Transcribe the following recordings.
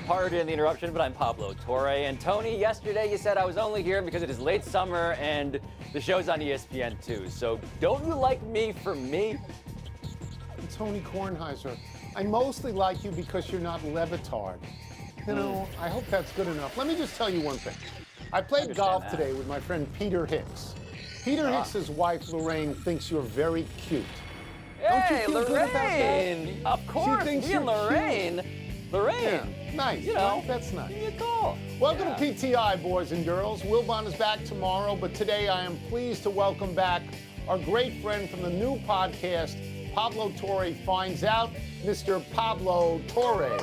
Part in the interruption, but I'm Pablo Torre. And Tony, yesterday you said I was only here because it is late summer and the show's on ESPN too. So don't you like me for me? Tony Kornheiser, I mostly like you because you're not Levitard. You know, I hope that's good enough. Let me just tell you one thing. I played golf today with my friend Peter Hicks. Peter Hicks's wife, Lorraine, thinks you're very cute. Hey, Don't you feel good about Lorraine! that? Of course, She thinks me and you're Lorraine. cute. Lorraine. Yeah, nice. You know, right? That's nice. give me a call. Welcome to PTI, boys and girls. Wilbon is back tomorrow, but today I am pleased to welcome back our great friend from the new podcast, Pablo Torre Finds Out, Mr. Pablo Torre.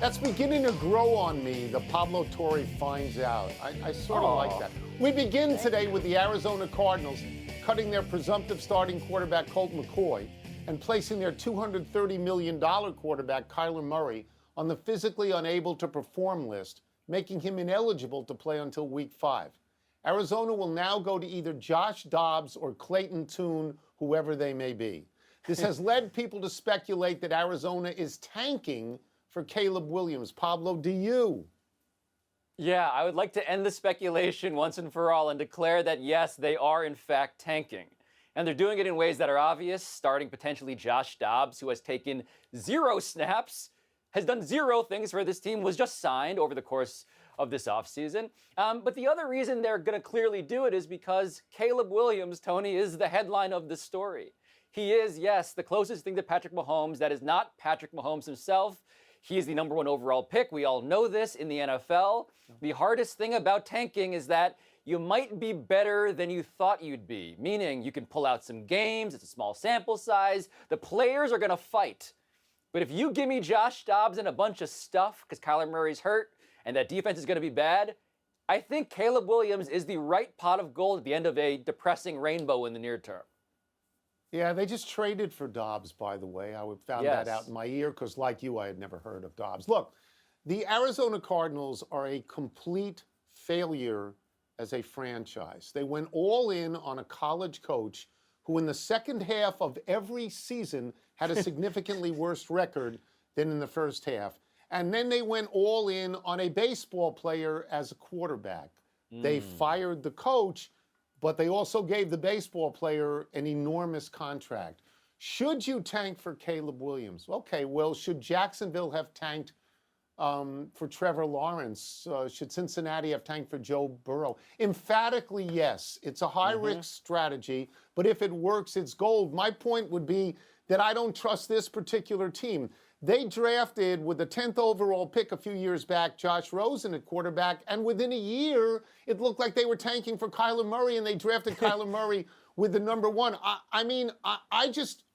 That's beginning to grow on me, the Pablo Torre Finds Out. I sort of like that. We begin today with the Arizona Cardinals cutting their presumptive starting quarterback, Colt McCoy, and placing their $230 million quarterback, Kyler Murray, on the physically unable to perform list, making him ineligible to play until Week 5. Arizona will now go to either Josh Dobbs or Clayton Tune, whoever they may be. This has led people to speculate that Arizona is tanking for Caleb Williams. Pablo, do you? Yeah, I would like to end the speculation once and for all and declare that, yes, they are in fact tanking. And they're doing it in ways that are obvious, starting potentially Josh Dobbs, who has taken 0 snaps, has done 0 things for this team, was just signed over the course of this offseason. But the other reason they're going to clearly do it is because Caleb Williams, Tony, is the headline of the story. He is, yes, the closest thing to Patrick Mahomes that is not Patrick Mahomes himself. He is the #1 overall pick. We all know this in the NFL. The hardest thing about tanking is that you might be better than you thought you'd be, meaning you can pull out some games, it's a small sample size, the players are going to fight. But if you give me Josh Dobbs and a bunch of stuff because Kyler Murray's hurt and that defense is going to be bad, I think Caleb Williams is the right pot of gold at the end of a depressing rainbow in the near term. Yeah, they just traded for Dobbs, by the way. I found that out in my ear because, like you, I had never heard of Dobbs. Look, the Arizona Cardinals are a complete failure as a franchise. They went all in on a college coach who in the second half of every season had a significantly worse record than in the first half. And then they went all in on a baseball player as a quarterback. They fired the coach, but they also gave the baseball player an enormous contract. Should you tank for Caleb Williams? Okay, well, should Jacksonville have tanked for Trevor Lawrence? Should Cincinnati have tanked for Joe Burrow? Emphatically, yes. It's a high-risk strategy, but if it works, it's gold. My point would be that I don't trust this particular team. They drafted, with the 10th overall pick a few years back, Josh Rosen at quarterback, and within a year, it looked like they were tanking for Kyler Murray, and they drafted Kyler Murray with the #1.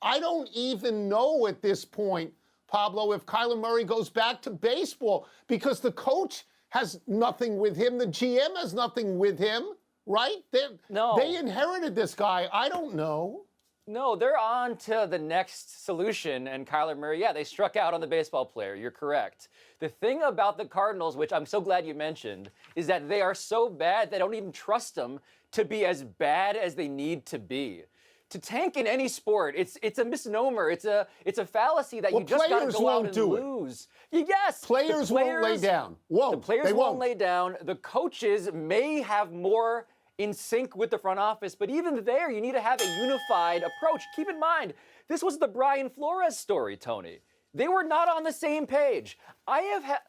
I don't even know at this point, Pablo, if Kyler Murray goes back to baseball, because the coach has nothing with him, the GM has nothing with him, right? They inherited this guy. I don't know. No, they're on to the next solution, and Kyler Murray, yeah, they struck out on the baseball player. You're correct. The thing about the Cardinals, which I'm so glad you mentioned, is that they are so bad they don't even trust them to be as bad as they need to be. To tank in any sport, it's a misnomer. It's a fallacy that you just got to go out and lose. Yes, players won't lay down. The players won't lay down. The coaches may have more in sync with the front office, but even there, you need to have a unified approach. Keep in mind, this was the Brian Flores story, Tony. They were not on the same page. I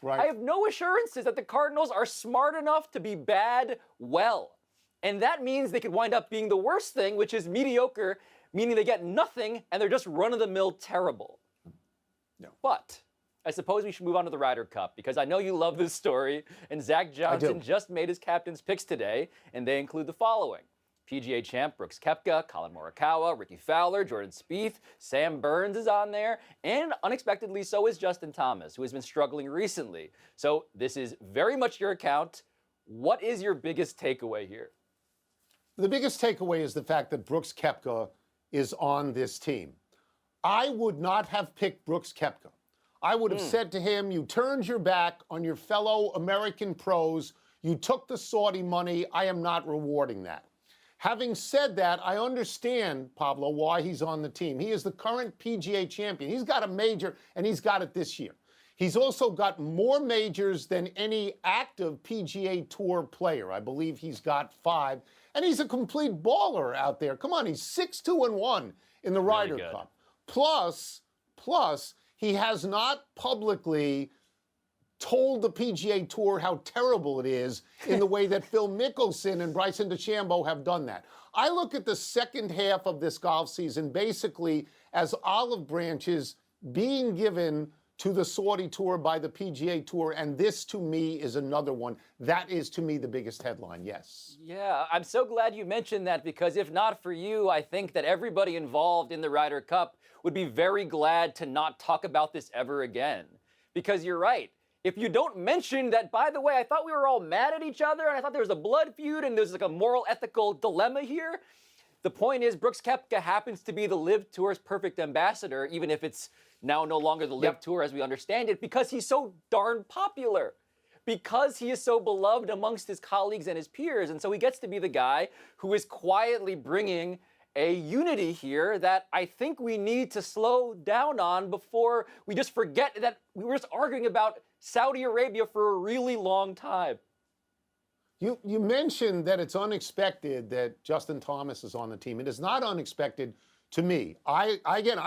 have no assurances that the Cardinals are smart enough to be bad well. And that means they could wind up being the worst thing, which is mediocre, meaning they get nothing and they're just run-of-the-mill terrible. No. But I suppose we should move on to the Ryder Cup, because I know you love this story, and Zach Johnson just made his captain's picks today, and they include the following: PGA champ Brooks Koepka, Colin Morikawa, Ricky Fowler, Jordan Spieth, Sam Burns is on there, and unexpectedly so is Justin Thomas, who has been struggling recently. So this is very much your account. What is your biggest takeaway here? The biggest takeaway is the fact that Brooks Koepka is on this team. I would not have picked Brooks Koepka. I would have said to him, you turned your back on your fellow American pros. You took the Saudi money. I am not rewarding that. Having said that, I understand, Pablo, why he's on the team. He is the current PGA champion. He's got a major, and he's got it this year. He's also got more majors than any active PGA Tour player. I believe he's got 5. And he's a complete baller out there. Come on, he's 6-2-1 in the Ryder Cup. Plus, he has not publicly told the PGA Tour how terrible it is in the way that Phil Mickelson and Bryson DeChambeau have done that. I look at the second half of this golf season basically as olive branches being given to the Saudi Tour by the PGA Tour, and this, to me, is another one. That is, to me, the biggest headline, yes. Yeah, I'm so glad you mentioned that, because if not for you, I think that everybody involved in the Ryder Cup would be very glad to not talk about this ever again. Because you're right. If you don't mention that, by the way, I thought we were all mad at each other, and I thought there was a blood feud, and there's like a moral, ethical dilemma here. The point is, Brooks Koepka happens to be the LIV Tour's perfect ambassador, even if it's now no longer the LIV Tour as we understand it, because he's so darn popular, because he is so beloved amongst his colleagues and his peers. And so he gets to be the guy who is quietly bringing a unity here that I think we need to slow down on before we just forget that we were just arguing about Saudi Arabia for a really long time. You mentioned that it's unexpected that Justin Thomas is on the team. It is not unexpected to me. I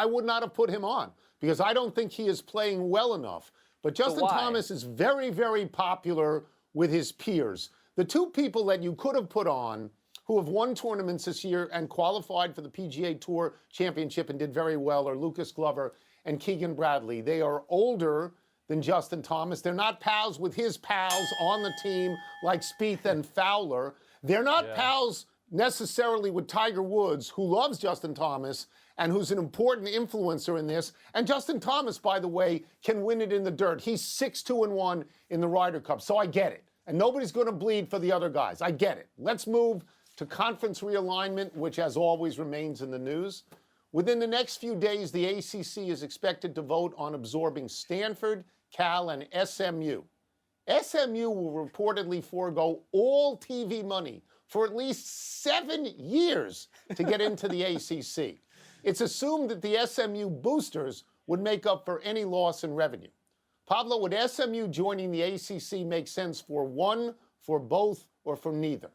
would not have put him on because I don't think he is playing well enough. But Justin Thomas is very, very popular with his peers. The two people that you could have put on who have won tournaments this year and qualified for the PGA Tour Championship and did very well are Lucas Glover and Keegan Bradley. They are older than Justin Thomas. They're not pals with his pals on the team like Spieth and Fowler. They're not pals necessarily with Tiger Woods, who loves Justin Thomas and who's an important influencer in this. And Justin Thomas, by the way, can win it in the dirt. He's 6-2-1 in the Ryder Cup, so I get it. And nobody's going to bleed for the other guys. I get it. Let's move to conference realignment, which, as always, remains in the news. Within the next few days, the ACC is expected to vote on absorbing Stanford, Cal, and SMU. SMU will reportedly forego all TV money for at least 7 years to get into the ACC. It's assumed that the SMU boosters would make up for any loss in revenue. Pablo, would SMU joining the ACC make sense for one, for both, or for neither?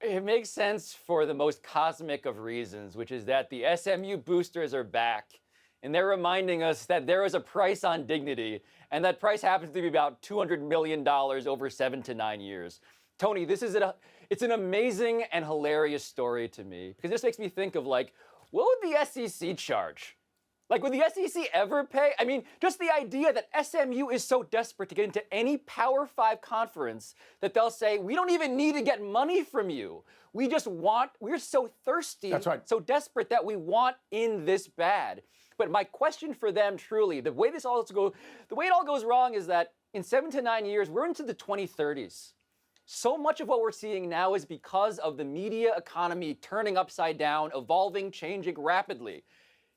It makes sense for the most cosmic of reasons, which is that the SMU boosters are back, and they're reminding us that there is a price on dignity, and that price happens to be about $200 million over 7 to 9 years. Tony, it's an amazing and hilarious story to me, because this makes me think of, like, what would the SEC charge? Like, would the SEC ever pay? I mean, just the idea that SMU is so desperate to get into any Power 5 conference that they'll say, we don't even need to get money from you. We're so thirsty, That's right, so desperate that we want in this bad. But my question for them, truly, the way it all goes wrong is that in 7 to 9 years, we're into the 2030s. So much of what we're seeing now is because of the media economy turning upside down, evolving, changing rapidly.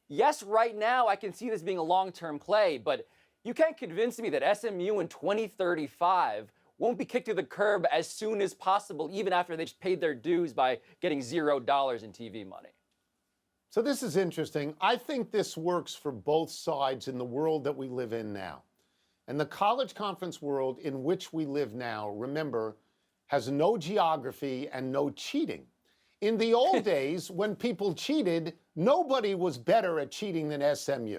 Yes, right now I can see this being a long-term play, but you can't convince me that SMU in 2035 won't be kicked to the curb as soon as possible, even after they just paid their dues by getting $0 in TV money. So this is interesting. I think this works for both sides in the world that we live in now. And the college conference world in which we live now, remember, has no geography and no cheating. In the old days, when people cheated, nobody was better at cheating than SMU.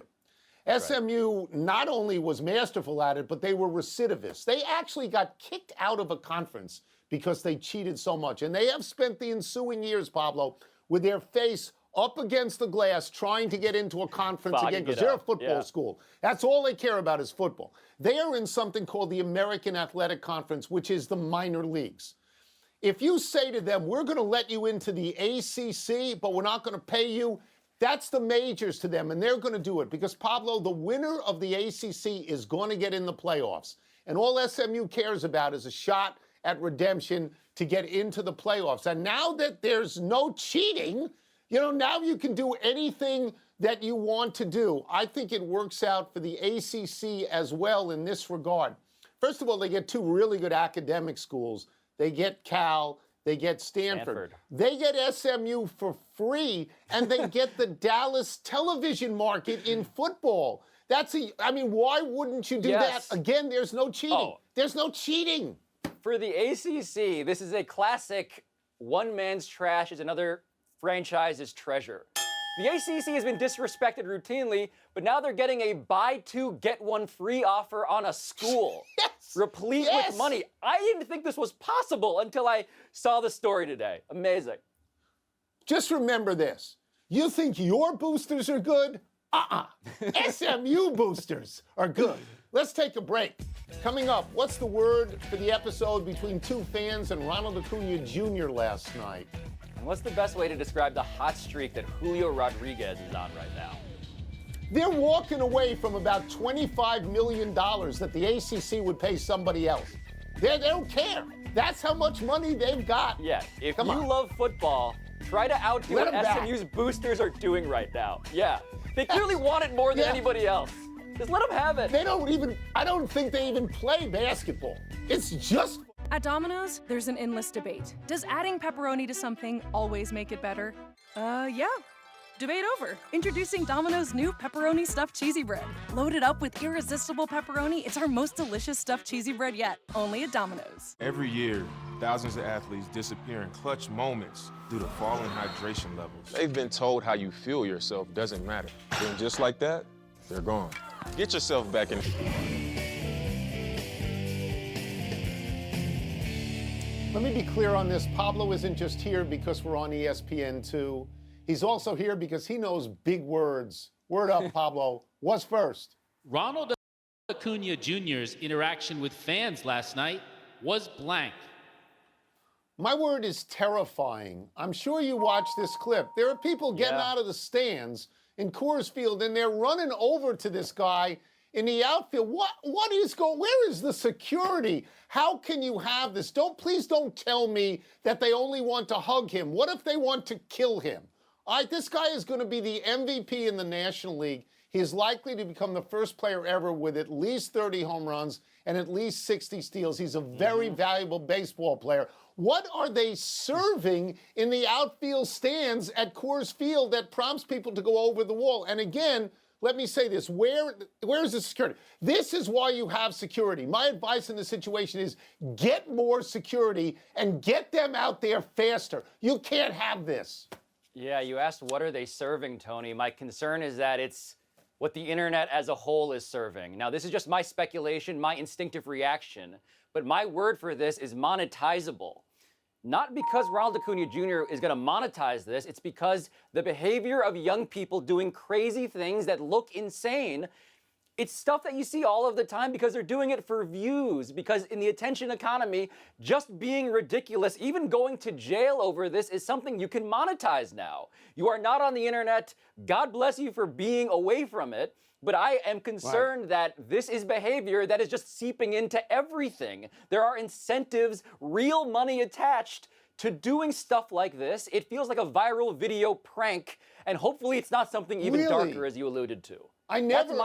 SMU not only was masterful at it, but they were recidivists. They actually got kicked out of a conference because they cheated so much. And they have spent the ensuing years, Pablo, with their face up against the glass trying to get into a conference again, because they're a football school. That's all they care about is football. They are in something called the American Athletic Conference, which is the minor leagues. If you say to them, we're going to let you into the ACC, but we're not going to pay you, that's the majors to them, and they're going to do it. Because, Pablo, the winner of the ACC is going to get in the playoffs. And all SMU cares about is a shot at redemption to get into the playoffs. And now that there's no cheating, now you can do anything that you want to do. I think it works out for the ACC as well in this regard. First of all, they get two really good academic schools. They get Cal They get Stanford. They get SMU for free, and they get the Dallas television market in football. I mean, why wouldn't you do that? Again, there's no cheating. Oh. There's no cheating. For the ACC, this is a classic one man's trash is another franchise's treasure. The ACC has been disrespected routinely, but now they're getting a buy two, get one free offer on a school. Replete with money. I didn't think this was possible until I saw the story today. Amazing. Just remember this. You think your boosters are good? SMU boosters are good. Let's take a break. Coming up, what's the word for the episode between two fans and Ronald Acuna Jr. last night? And what's the best way to describe the hot streak that Julio Rodriguez is on right now? They're walking away from about $25 million that the ACC would pay somebody else. They don't care. That's how much money they've got. Yeah, if you love football, try to outdo what SMU's boosters are doing right now. Yeah, they clearly want it more than anybody else. Just let them have it. I don't think they even play basketball. It's just... At Domino's, there's an endless debate. Does adding pepperoni to something always make it better? Yeah. Debate over. Introducing Domino's new pepperoni stuffed cheesy bread. Loaded up with irresistible pepperoni, it's our most delicious stuffed cheesy bread yet. Only at Domino's. Every year, thousands of athletes disappear in clutch moments due to falling hydration levels. They've been told how you feel yourself doesn't matter. Then just like that, they're gone. Get yourself back in. Let me be clear on this. Pablo isn't just here because we're on ESPN2. He's also here because he knows big words. Word up, Pablo. What's first? Ronald Acuna Jr.'s interaction with fans last night was blank. My word is terrifying. I'm sure you watched this clip. There are people getting out of the stands in Coors Field, and they're running over to this guy in the outfield. What is going? Where is the security? How can you have this? Please don't tell me that they only want to hug him. What if they want to kill him? All right, this guy is going to be the MVP in the National League. He is likely to become the first player ever with at least 30 home runs and at least 60 steals. He's a very valuable baseball player. What are they serving in the outfield stands at Coors Field that prompts people to go over the wall? And again, let me say this, where is the security? This is why you have security. My advice in this situation is get more security and get them out there faster. You can't have this. Yeah, you asked what are they serving, Tony. My concern is that it's what the internet as a whole is serving. Now, this is just my speculation, my instinctive reaction, but my word for this is monetizable. Not because Ronald Acuna Jr. is going to monetize this, it's because the behavior of young people doing crazy things that look insane, it's stuff that you see all of the time because they're doing it for views, because in the attention economy, just being ridiculous, even going to jail over this is something you can monetize now. You are not on the internet. God bless you for being away from it. But I am concerned that this is behavior that is just seeping into everything. There are incentives, real money attached to doing stuff like this. It feels like a viral video prank, and hopefully it's not something even darker, as you alluded to. I never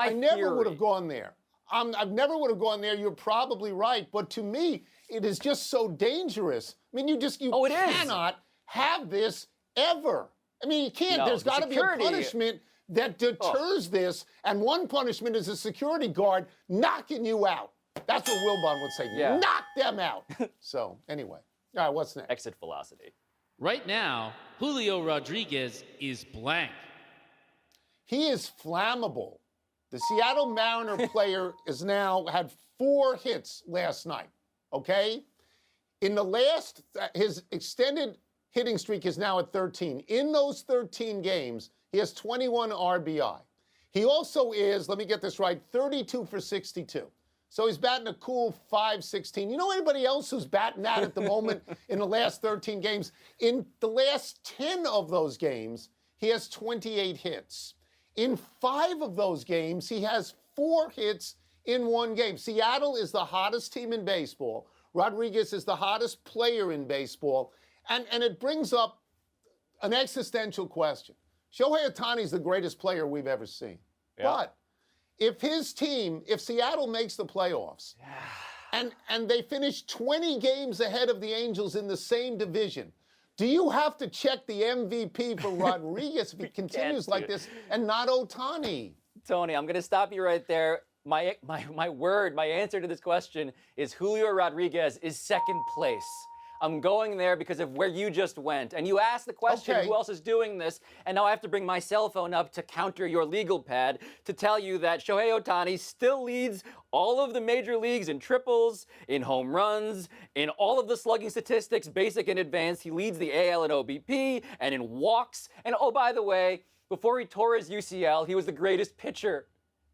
would have gone there. I never would have gone there. You're probably right. But to me, it is just so dangerous. I mean, you cannot have this ever. I mean, you can't. There's got to be a punishment that deters this. And one punishment is a security guard knocking you out. That's what Wilbon would say. Yeah. Knock them out. So, anyway. All right, what's next? Exit velocity. Right now, Julio Rodriguez is blank. He is flammable. The Seattle Mariner player has now had 4 hits last night, okay? In the last, his extended hitting streak is now at 13. In those 13 games, he has 21 RBI. He also is, let me get this right, 32 for 62. So he's batting a cool .516. You know anybody else who's batting that at the moment in the last 13 games? In the last 10 of those games, he has 28 hits. In 5 of those games, he has 4 hits in 1 game. Seattle is the hottest team in baseball. Rodriguez is the hottest player in baseball. And it brings up an existential question. Shohei Ohtani is the greatest player we've ever seen. Yeah. But if his team, if Seattle makes the playoffs, And they finished 20 games ahead of the Angels in the same division. Do you have to check the MVP for Rodriguez if he continues like this and not Ohtani? Tony, I'm going to stop you right there. My answer to this question is Julio Rodriguez is second place. I'm going there because of where you just went. And you asked the question, Okay. Who else is doing this? And now I have to bring my cell phone up to counter your legal pad to tell you that Shohei Ohtani still leads all of the major leagues in triples, in home runs, in all of the slugging statistics, basic and advanced. He leads the AL in OBP and in walks. And oh, by the way, before he tore his UCL, he was the greatest pitcher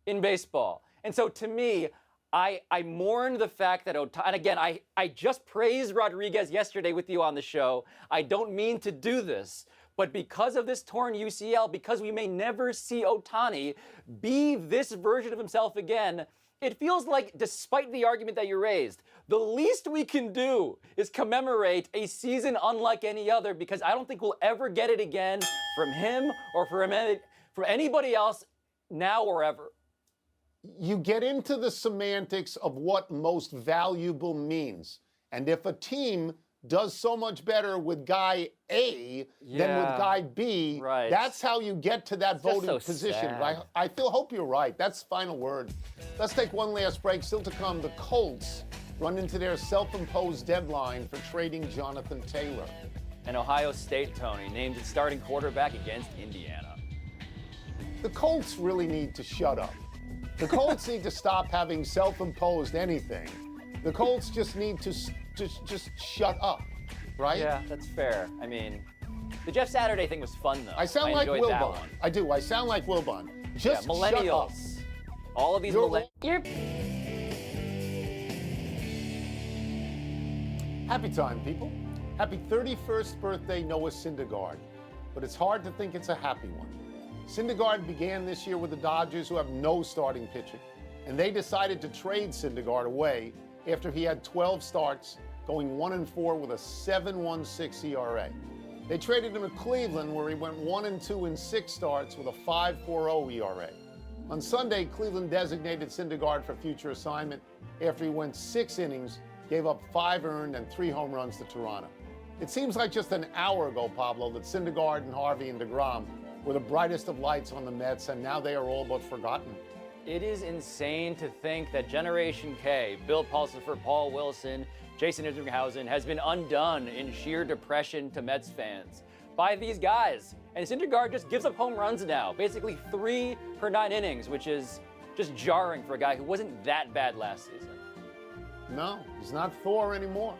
in baseball. And so to me, I mourn the fact that Ohtani, and again, I just praised Rodriguez yesterday with you on the show. I don't mean to do this, but because of this torn UCL, because we may never see Ohtani be this version of himself again, it feels like, despite the argument that you raised, the least we can do is commemorate a season unlike any other, because I don't think we'll ever get it again from him or from anybody else now or ever. You get into the semantics of what most valuable means. And if a team does so much better with guy A than with guy B, right. That's how you get to that voting so position. sad. I hope you're right. That's the final word. Let's take one last break. Still to come, the Colts run into their self-imposed deadline for trading Jonathan Taylor. And Ohio State, Tony, named its starting quarterback against Indiana. The Colts really need to shut up. The Colts need to stop having self-imposed anything. The Colts just need to just shut up, right? Yeah, that's fair. I mean, the Jeff Saturday thing was fun, though. I sound like enjoyed that Wilbon. one. I do. I sound like Wilbon. Just shut up. Millennials. All of these You're- millennials. Happy time, people. Happy 31st birthday, Noah Syndergaard. But it's hard to think it's a happy one. Syndergaard began this year with the Dodgers, who have no starting pitching. And they decided to trade Syndergaard away after he had 12 starts, going 1-4 with a 7.16 ERA. They traded him to Cleveland, where he went 1-2 in 6 starts with a 5.40 ERA. On Sunday, Cleveland designated Syndergaard for future assignment after he went 6 innings, gave up 5 earned and 3 home runs to Toronto. It seems like just an hour ago, Pablo, that Syndergaard and Harvey and DeGrom were the brightest of lights on the Mets, and now they are all but forgotten. It is insane to think that Generation K, Bill Pulsifer, Paul Wilson, Jason Isringhausen, has been undone in sheer depression to Mets fans by these guys. And Syndergaard just gives up home runs now, basically 3 per 9 innings, which is just jarring for a guy who wasn't that bad last season. No, he's not Thor anymore.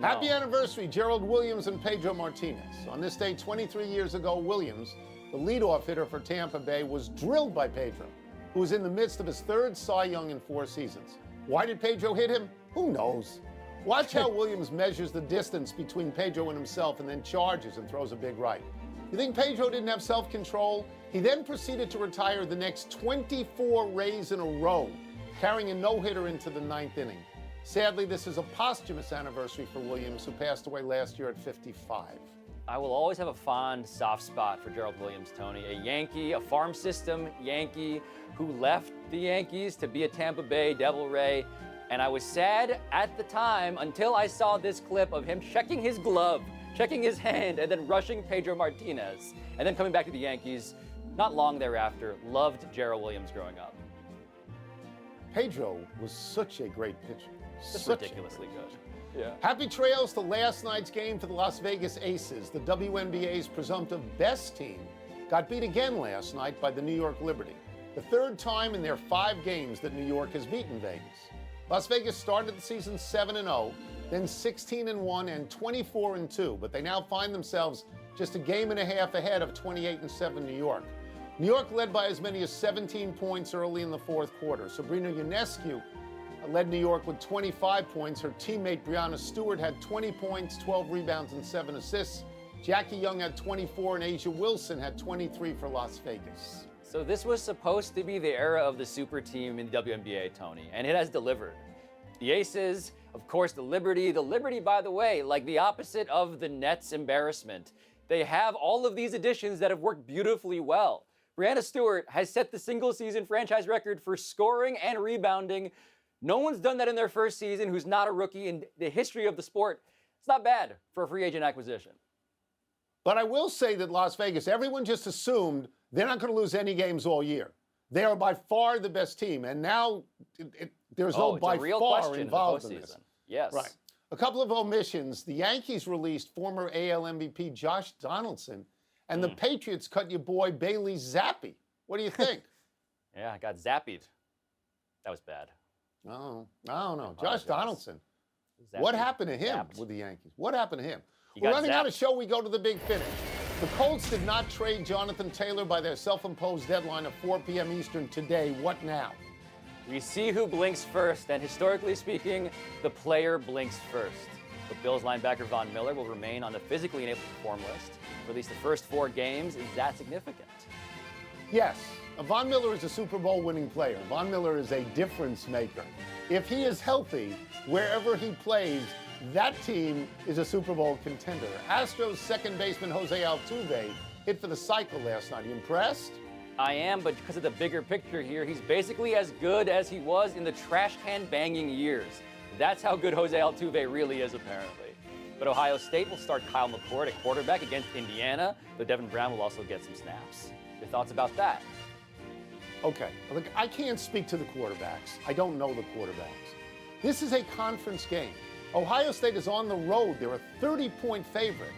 No. Happy anniversary, Gerald Williams and Pedro Martinez. On this day 23 years ago, Williams, the leadoff hitter for Tampa Bay, was drilled by Pedro, who was in the midst of his 3rd Cy Young in 4 seasons. Why did Pedro hit him? Who knows? Watch how Williams measures the distance between Pedro and himself and then charges and throws a big right. You think Pedro didn't have self-control? He then proceeded to retire the next 24 Rays in a row, carrying a no-hitter into the 9th inning. Sadly, this is a posthumous anniversary for Williams, who passed away last year at 55. I will always have a fond, soft spot for Gerald Williams, Tony. A Yankee, a farm system Yankee who left the Yankees to be a Tampa Bay Devil Ray. And I was sad at the time until I saw this clip of him checking his glove, checking his hand, and then rushing Pedro Martinez. And then coming back to the Yankees not long thereafter. Loved Gerald Williams growing up. Pedro was such a great pitcher. Just Such a ridiculously great good. pitcher. Yeah. Happy trails to last night's game for the Las Vegas Aces. The WNBA's presumptive best team got beat again last night by the New York Liberty, the 3rd time in their 5 games that New York has beaten Vegas. Las Vegas started the season 7-0, then 16-1 and 24-2, but they now find themselves just a game and a half ahead of 28-7 New York. New York led by as many as 17 points early in the 4th quarter. Sabrina Ionescu led New York with 25 points. Her teammate Breanna Stewart had 20 points, 12 rebounds, and 7 assists. Jackie Young had 24, and Asia Wilson had 23 for Las Vegas. So this was supposed to be the era of the super team in the WNBA, Tony, and it has delivered. The Aces, of course, the Liberty, by the way, like the opposite of the Nets' embarrassment. They have all of these additions that have worked beautifully well. Breanna Stewart has set the single-season franchise record for scoring and rebounding No one's done that in their first season who's not a rookie in the history of the sport. It's not bad for a free agent acquisition. But I will say that Las Vegas, everyone just assumed they're not going to lose any games all year. They are by far the best team. And now there's no by far involved in this. Yes. Right. A couple of omissions. The Yankees released former AL MVP Josh Donaldson, and the Patriots cut your boy Bailey Zappi. What do you think? Yeah, I got zappied. That was bad. Oh, I don't know. Josh Donaldson. What happened to him with the Yankees? What happened to him? We're running out of show. We go to the big finish. The Colts did not trade Jonathan Taylor by their self-imposed deadline of 4 p.m. Eastern today. What now? We see who blinks first, and historically speaking, the player blinks first. But Bills linebacker Von Miller will remain on the physically enabled to perform list for at least the first 4 games. Is that significant? Yes. Von Miller is a Super Bowl winning player. Von Miller is a difference maker. If he is healthy, wherever he plays, that team is a Super Bowl contender. Astros second baseman Jose Altuve hit for the cycle last night. You impressed? I am, but because of the bigger picture here, he's basically as good as he was in the trash can banging years. That's how good Jose Altuve really is, apparently. But Ohio State will start Kyle McCord at quarterback against Indiana, though Devin Brown will also get some snaps. Your thoughts about that? Okay, look, I can't speak to the quarterbacks. I don't know the quarterbacks. This is a conference game. Ohio State is on the road. They're a 30-point favorite.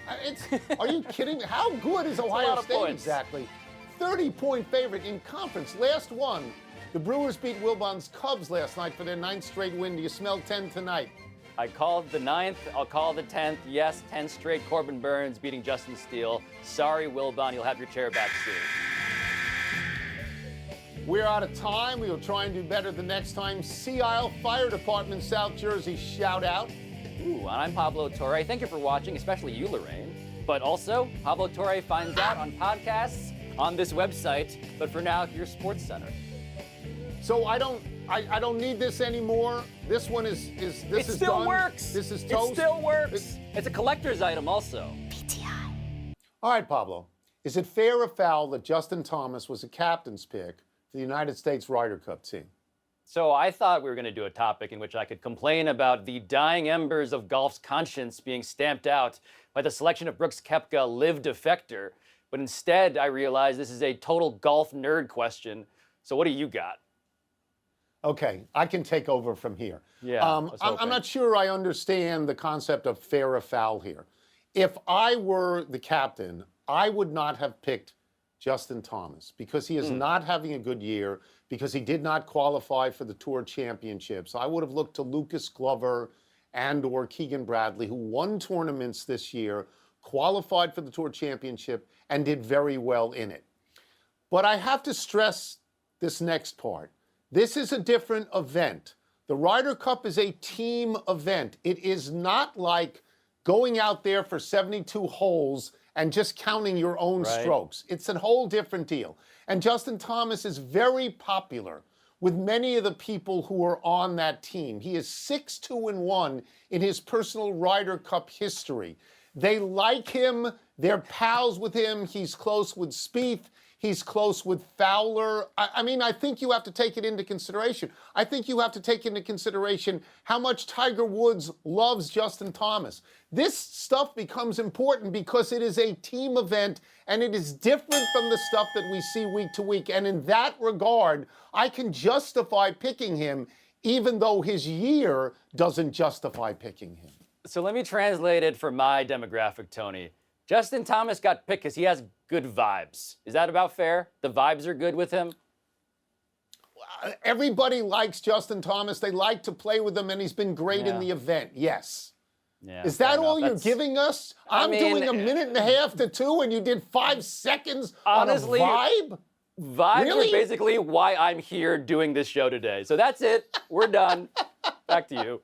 Are you kidding me? How good is Ohio State exactly? 30-point favorite in conference. Last one, the Brewers beat Wilbon's Cubs last night for their 9th straight win. Do you smell 10 tonight? I called the 9th. I'll call the 10th. Yes, 10 straight. Corbin Burns beating Justin Steele. Sorry, Wilbon. You'll have your chair back soon. We're out of time. We will try and do better the next time. Sea Isle Fire Department, South Jersey, shout out. Ooh, and I'm Pablo Torre. Thank you for watching, especially you, Lorraine. But also, Pablo Torre finds out on podcasts on this website. But for now, here's SportsCenter. So I don't need this anymore. This one is this it is still done. Works. This is toast. It still works. It's a collector's item also. PTI. All right, Pablo. Is it fair or foul that Justin Thomas was a captain's pick for the United States Ryder Cup team? So I thought we were going to do a topic in which I could complain about the dying embers of golf's conscience being stamped out by the selection of Brooks Koepka live defector. But instead, I realized this is a total golf nerd question. So what do you got? Okay, I can take over from here. Yeah, I'm not sure I understand the concept of fair or foul here. If I were the captain, I would not have picked Justin Thomas because he is not having a good year, because he did not qualify for the Tour Championships. I would have looked to Lucas Glover and or Keegan Bradley, who won tournaments this year, qualified for the Tour Championship, and did very well in it. But I have to stress this next part. This is a different event. The Ryder Cup is a team event. It is not like going out there for 72 holes and just counting your own strokes. It's a whole different deal. And Justin Thomas is very popular with many of the people who are on that team. He is 6-2-1 in his personal Ryder Cup history. They like him. They're pals with him. He's close with Spieth. He's close with Fowler. I mean, I think you have to take it into consideration. I think you have to take into consideration how much Tiger Woods loves Justin Thomas. This stuff becomes important because it is a team event and it is different from the stuff that we see week to week. And in that regard, I can justify picking him even though his year doesn't justify picking him. So let me translate it for my demographic, Tony. Justin Thomas got picked because he has good vibes. Is that about fair? The vibes are good with him? Everybody likes Justin Thomas. They like to play with him, and he's been great in the event, yes. Yeah, is that all you're giving us? I'm doing 1.5 minutes to 2, and you did 5 seconds honestly, on a vibe? Vibes really? are basically why I'm here doing this show today. So that's it. We're done. Back to you.